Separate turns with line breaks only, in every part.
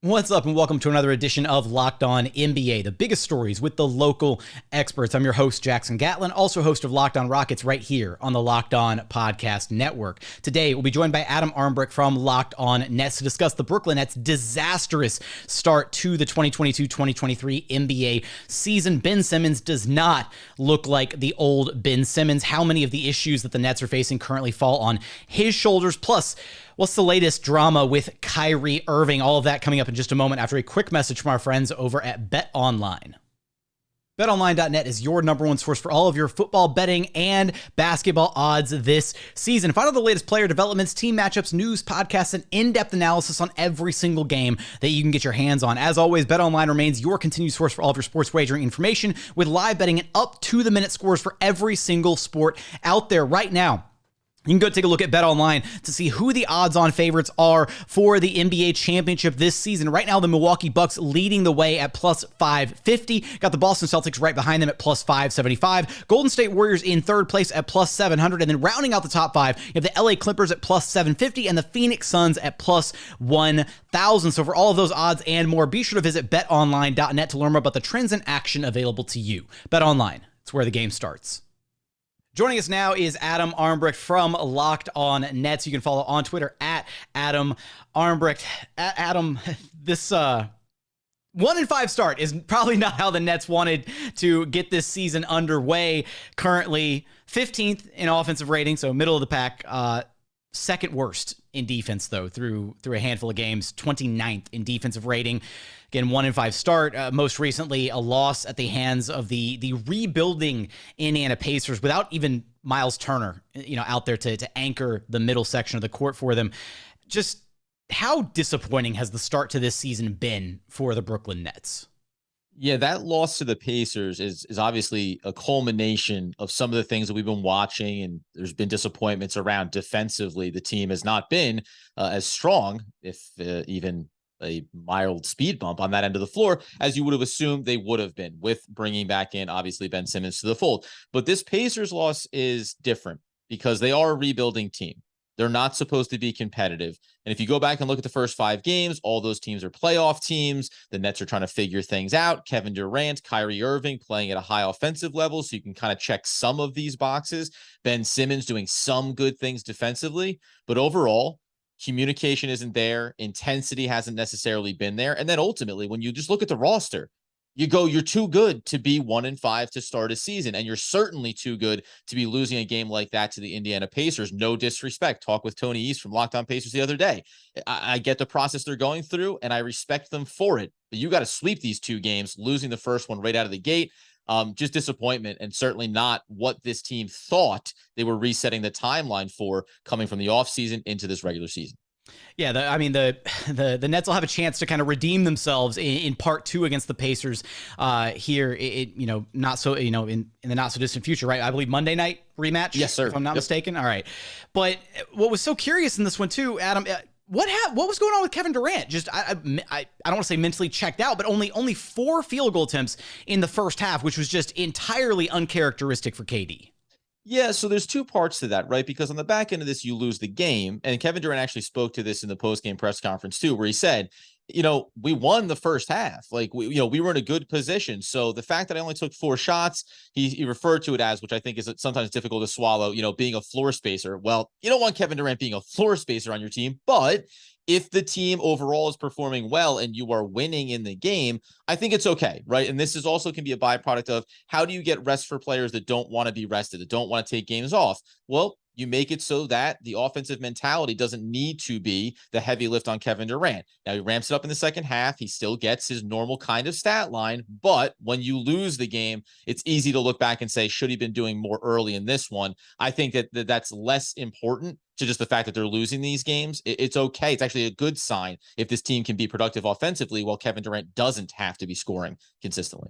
What's up, and welcome to another edition of Locked On NBA, the biggest stories with the local experts. I'm your host, Jackson Gatlin, also host of Locked On Rockets right here on the Locked On Podcast Network. Today, we'll be joined by Adam Armbrecht from Locked On Nets to discuss the Brooklyn Nets' disastrous start to the 2022-2023 NBA season. Ben Simmons does not look like the old Ben Simmons. How many of the issues that the Nets are facing currently fall on his shoulders? Plus, what's the latest drama with Kyrie Irving? All of that coming up in just a moment after a quick message from our friends over at BetOnline. BetOnline.net is your number one source for all of your football betting and basketball odds this season. Find out the latest player developments, team matchups, news, podcasts, and in-depth analysis on every single game that you can get your hands on. As always, BetOnline remains your continued source for all of your sports wagering information with live betting and up-to-the-minute scores for every single sport out there right now. You can go take a look at BetOnline to see who the odds-on favorites are for the NBA championship this season. Right now, the Milwaukee Bucks leading the way at plus 550. Got the Boston Celtics right behind them at plus 575. Golden State Warriors in third place at plus 700. And then rounding out the top five, you have the LA Clippers at plus 750 and the Phoenix Suns at plus 1,000. So for all of those odds and more, be sure to visit betonline.net to learn more about the trends and action available to you. BetOnline, it's where the game starts. Joining us now is Adam Armbrecht from Locked On Nets. You can follow on Twitter at Adam Armbrecht. Adam, this 1-5 start is probably not how the Nets wanted to get this season underway. Currently 15th in offensive rating, so middle of the pack. Second worst in defense, though, through a handful of games. 29th in defensive rating. Again, 1-5 start. Most recently, a loss at the hands of the rebuilding Indiana Pacers without even Myles Turner, out there to anchor the middle section of the court for them. Just how disappointing has the start to this season been for the Brooklyn Nets?
Yeah, that loss to the Pacers is obviously a culmination of some of the things that we've been watching, and there's been disappointments around defensively. The team has not been as strong, if even a mild speed bump on that end of the floor, as you would have assumed they would have been with bringing back in, obviously, Ben Simmons to the fold. But this Pacers loss is different because they are a rebuilding team. They're not supposed to be competitive. And if you go back and look at the first 5 games, all those teams are playoff teams. The Nets are trying to figure things out. Kevin Durant, Kyrie Irving playing at a high offensive level, so you can kind of check some of these boxes. Ben Simmons doing some good things defensively. But overall, communication isn't there. Intensity hasn't necessarily been there. And then ultimately, when you just look at the roster, you're too good to be 1-5 to start a season. And you're certainly too good to be losing a game like that to the Indiana Pacers. No disrespect. Talk with Tony East from Locked On Pacers the other day. I get the process they're going through, and I respect them for it. But you got to sweep these 2 games, losing the first one right out of the gate. Just disappointment, and certainly not what this team thought they were resetting the timeline for coming from the offseason into this regular season.
Yeah, the Nets will have a chance to kind of redeem themselves in part 2 against the Pacers here. Not so in the not so distant future, right? I believe Monday night rematch.
Yes, sir.
If I'm not mistaken. All right, but what was so curious in this one too, Adam? What was going on with Kevin Durant? Just I don't want to say mentally checked out, but only 4 field goal attempts in the first half, which was just entirely uncharacteristic for KD.
Yeah, so there's 2 parts to that, right? Because on the back end of this, you lose the game. And Kevin Durant actually spoke to this in the post-game press conference too, where he said, we won the first half. Like, we were in a good position. So the fact that I only took 4 shots, he referred to it as, which I think is sometimes difficult to swallow, being a floor spacer. Well, you don't want Kevin Durant being a floor spacer on your team, but if the team overall is performing well and you are winning in the game, I think it's okay, right? And this is also can be a byproduct of how do you get rest for players that don't want to be rested, that don't want to take games off? Well, you make it so that the offensive mentality doesn't need to be the heavy lift on Kevin Durant. Now, he ramps it up in the second half. He still gets his normal kind of stat line, but when you lose the game, it's easy to look back and say, should he been doing more early in this one? I think that's less important to just the fact that they're losing these games. It's okay. It's actually a good sign if this team can be productive offensively while Kevin Durant doesn't have to be scoring consistently.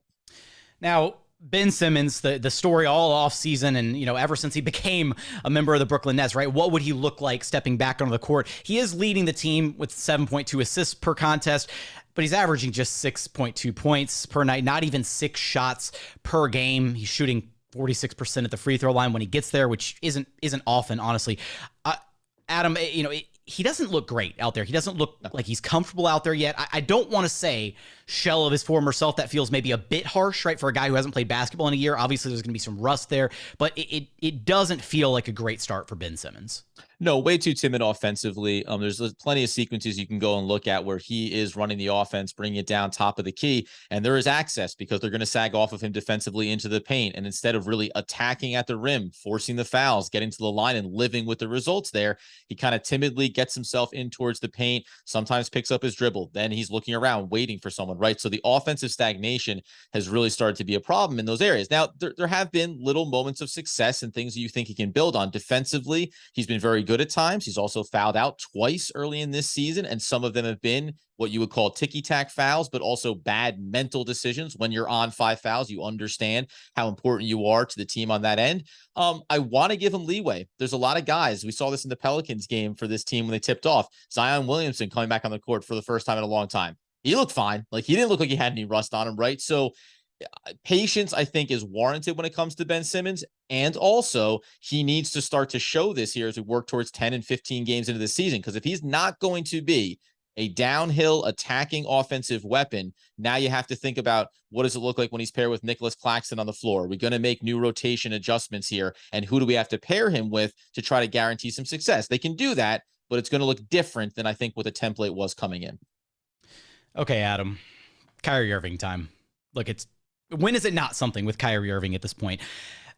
Now, Ben Simmons, the story all off season and, ever since he became a member of the Brooklyn Nets, right? What would he look like stepping back onto the court? He is leading the team with 7.2 assists per contest, but he's averaging just 6.2 points per night, not even 6 shots per game. He's shooting 46% at the free throw line when he gets there, which isn't often, honestly. Adam, he doesn't look great out there. He doesn't look like he's comfortable out there yet. I don't want to say shell of his former self. That feels maybe a bit harsh, right? For a guy who hasn't played basketball in a year. Obviously, there's going to be some rust there, but it doesn't feel like a great start for Ben Simmons.
No, way too timid offensively. There's plenty of sequences you can go and look at where he is running the offense, bringing it down top of the key, and there is access because they're going to sag off of him defensively into the paint. And instead of really attacking at the rim, forcing the fouls, getting to the line and living with the results there, he kind of timidly gets himself in towards the paint, sometimes picks up his dribble. Then he's looking around, waiting for someone, right? So the offensive stagnation has really started to be a problem in those areas. Now, there have been little moments of success and things that you think he can build on. Defensively, he's been very good at times. He's also fouled out twice early in this season, and some of them have been what you would call ticky-tack fouls, but also bad mental decisions. When you're on 5 fouls, you understand how important you are to the team on that end. I want to give him leeway. There's a lot of guys. We saw this in the Pelicans game for this team when they tipped off. Zion Williamson coming back on the court for the first time in a long time. He looked fine. Like, he didn't look like he had any rust on him, right? So patience, I think, is warranted when it comes to Ben Simmons. And also, he needs to start to show this here as we work towards 10 and 15 games into the season. Because if he's not going to be a downhill attacking offensive weapon, now you have to think about, what does it look like when he's paired with Nicholas Claxton on the floor? Are we going to make new rotation adjustments here? And who do we have to pair him with to try to guarantee some success? They can do that, but it's going to look different than I think what the template was coming in.
Okay, Adam. Kyrie Irving time. Look, when is it not something with Kyrie Irving at this point?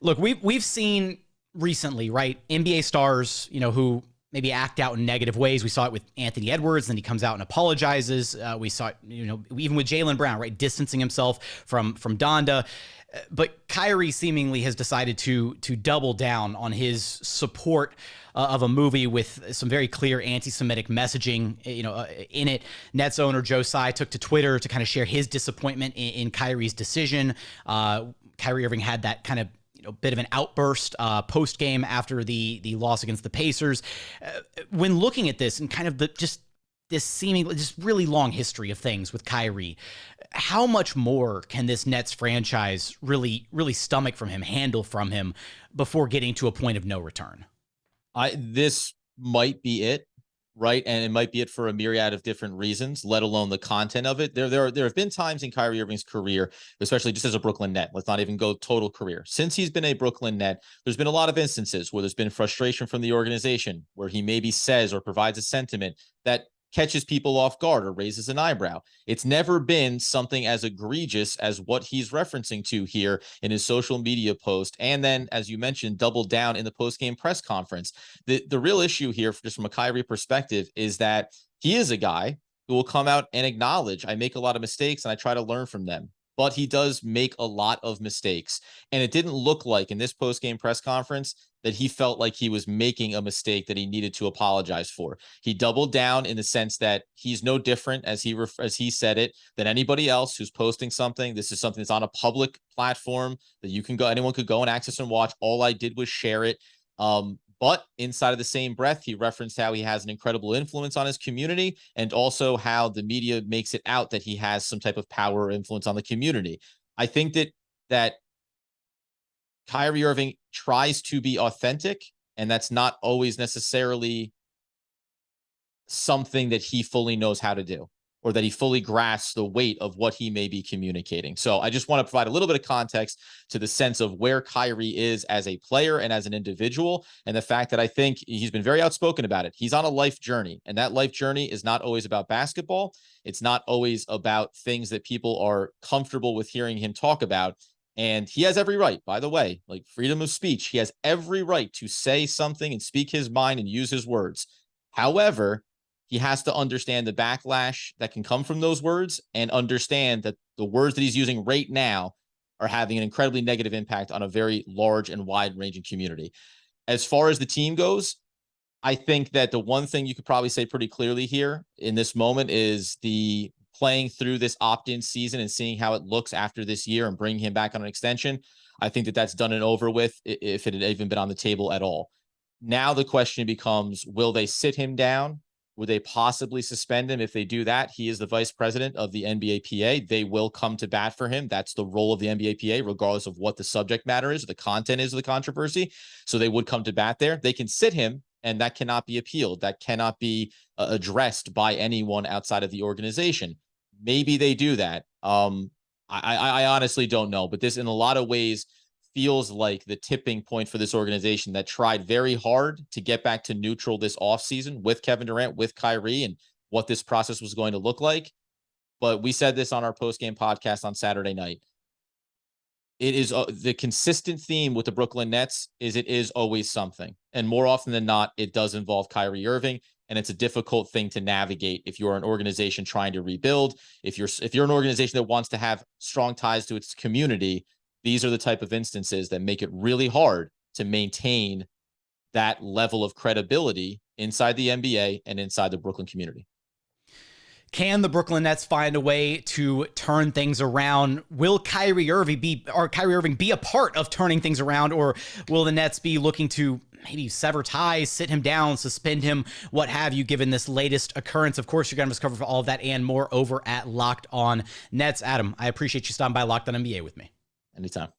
Look, we've seen recently, right, NBA stars, who maybe act out in negative ways. We saw it with Anthony Edwards, then he comes out and apologizes. We saw it, even with Jaylen Brown, right, distancing himself from Donda. But Kyrie seemingly has decided to double down on his support of a movie with some very clear anti-Semitic messaging, in it. Nets owner Joe Tsai took to Twitter to kind of share his disappointment in Kyrie's decision. Kyrie Irving had that kind of bit of an outburst post-game after the loss against the Pacers. When looking at this and kind of this seemingly just really long history of things with Kyrie, how much more can this Nets franchise really stomach from him, handle from him, before getting to a point of no return?
This might be it, right? And it might be it for a myriad of different reasons, let alone the content of it. There have been times in Kyrie Irving's career, especially just as a Brooklyn Net, let's not even go total career. Since he's been a Brooklyn Net, there's been a lot of instances where there's been frustration from the organization, where he maybe says or provides a sentiment that catches people off guard or raises an eyebrow. It's never been something as egregious as what he's referencing to here in his social media post. And then, as you mentioned, doubled down in the post-game press conference. The real issue here, just from a Kyrie perspective, is that he is a guy who will come out and acknowledge, I make a lot of mistakes and I try to learn from them. But he does make a lot of mistakes. And it didn't look like in this post-game press conference that he felt like he was making a mistake that he needed to apologize for. He doubled down in the sense that he's no different, as he said it, than anybody else who's posting something. This is something that's on a public platform that anyone could go and access and watch. All I did was share it. But inside of the same breath, he referenced how he has an incredible influence on his community, and also how the media makes it out that he has some type of power or influence on the community. I think that Kyrie Irving tries to be authentic, and that's not always necessarily something that he fully knows how to do, or that he fully grasps the weight of what he may be communicating. So I just want to provide a little bit of context to the sense of where Kyrie is as a player and as an individual, and the fact that I think he's been very outspoken about it. He's on a life journey, and that life journey is not always about basketball. It's not always about things that people are comfortable with hearing him talk about. And he has every right, by the way, like freedom of speech. He has every right to say something and speak his mind and use his words. However, he has to understand the backlash that can come from those words, and understand that the words that he's using right now are having an incredibly negative impact on a very large and wide-ranging community. As far as the team goes, I think that the one thing you could probably say pretty clearly here in this moment is the playing through this opt-in season and seeing how it looks after this year and bringing him back on an extension. I think that that's done and over with, if it had even been on the table at all. Now the question becomes, will they sit him down? Would they possibly suspend him? If they do that, he is the vice president of the NBAPA. They will come to bat for him. That's the role of the NBAPA, regardless of what the subject matter is, or the content is of the controversy. So they would come to bat there. They can sit him and that cannot be appealed. That cannot be addressed by anyone outside of the organization. Maybe they do that. I honestly don't know, but this in a lot of ways feels like the tipping point for this organization that tried very hard to get back to neutral this offseason with Kevin Durant, with Kyrie, and what this process was going to look like. But we said this on our post-game podcast on Saturday night. It is the consistent theme with the Brooklyn Nets is it is always something. And more often than not, it does involve Kyrie Irving. And it's a difficult thing to navigate if you're an organization trying to rebuild. If you're an organization that wants to have strong ties to its community, these are the type of instances that make it really hard to maintain that level of credibility inside the NBA and inside the Brooklyn community.
Can the Brooklyn Nets find a way to turn things around? Will Kyrie Irving be a part of turning things around, or will the Nets be looking to maybe sever ties, sit him down, suspend him, what have you, given this latest occurrence? Of course, you're going to discover for all of that and more over at Locked On Nets. Adam, I appreciate you stopping by Locked On NBA with me.
Anytime.